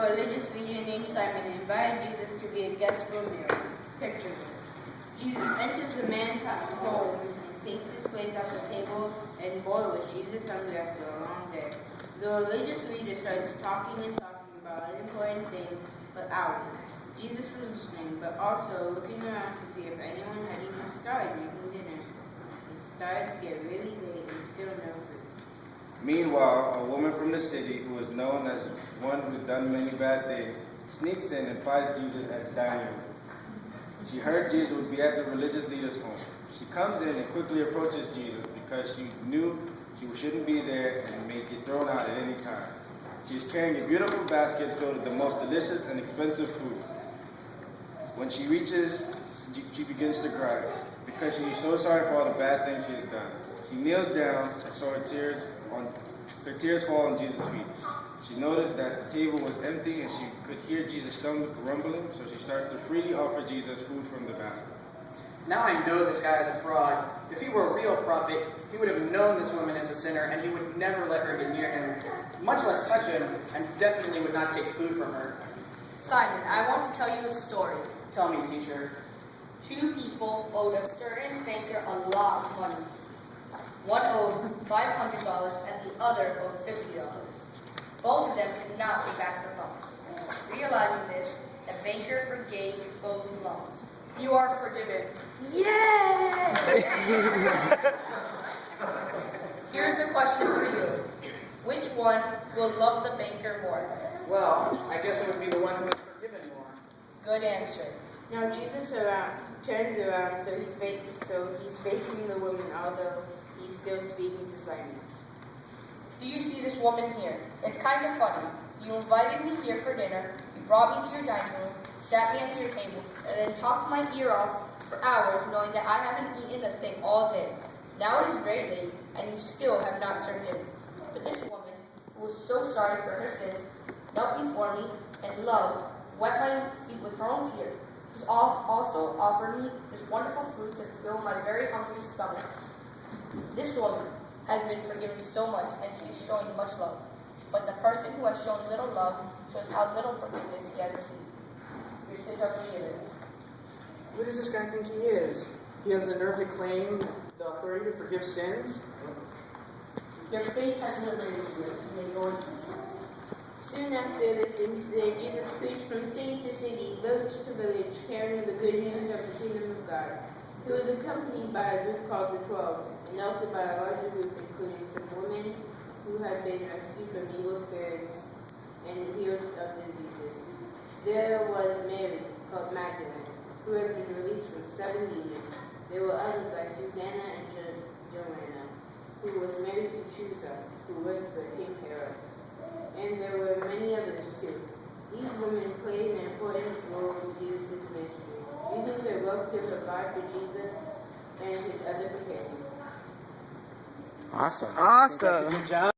a religious leader named Simon invited Jesus to be a guest for a meal. Picture this. Jesus enters the man's home and takes his place at the table, and boy, was Jesus hungry after a long day. The religious leader starts talking about unimportant things for hours. Jesus was listening, but also looking around to see if anyone had even started making dinner. It starts to get really late and still no food. Meanwhile, a woman from the city, who was known as one who had done many bad things, sneaks in and finds Jesus at the dining room. She heard Jesus would be at the religious leader's home. She comes in and quickly approaches Jesus because she knew she shouldn't be there and may get thrown out at any time. She is carrying a beautiful basket filled with the most delicious and expensive food. When she reaches, she begins to cry because she is so sorry for all the bad things she has done. She kneels down and saw her tears fall on Jesus' feet. She noticed that the table was empty and she could hear Jesus' stomach rumbling, so she starts to freely offer Jesus food from the basket. Now I know this guy is a fraud. If he were a real prophet, he would have known this woman is a sinner, and he would never let her get near him, much less touch him, and definitely would not take food from her. Simon, I want to tell you a story. Tell me, teacher. 2 people owed a certain banker a lot of money. One owed $500 and the other owed $50. Both of them could not pay back their loans. Realizing this, the banker forgave both loans. You are forgiven. Yay! Here's a question for you. Which one will love the banker more? Well, I guess it would be the one who was forgiven more. Good answer. Now Jesus turns around, so he's facing the woman, although he's still speaking to Simon. Do you see this woman here? It's kind of funny. You invited me here for dinner, you brought me to your dining room, sat me under your table, and then talked my ear off for hours knowing that I haven't eaten a thing all day. Now it is very late, and you still have not served dinner. But this woman, who was so sorry for her sins, knelt before me and loved, wet my feet with her own tears. She's also offered me this wonderful food to fill my very hungry stomach. This woman has been forgiven so much, and she is showing much love. But the person who has shown little love shows how little forgiveness he has received. Your sins are forgiven. Who does this guy think he is? He has the nerve to claim the authority to forgive sins? Your faith has liberated you. You may go in peace. Soon after this incident, Jesus preached from city to city, village to village, carrying the good news of the kingdom of God. He was accompanied by a group called the 12, and also by a larger group including some women who had been rescued from evil spirits and healed of diseases. There was Mary, called Magdalene, who had been released from 7 demons. There were others like Susanna and Joanna, who was married to Chusa, who worked for King Herod. And there were many others too. These women played an important role in Jesus' ministry, using their wealth to provide for Jesus and his other companions. Awesome. That's a good job.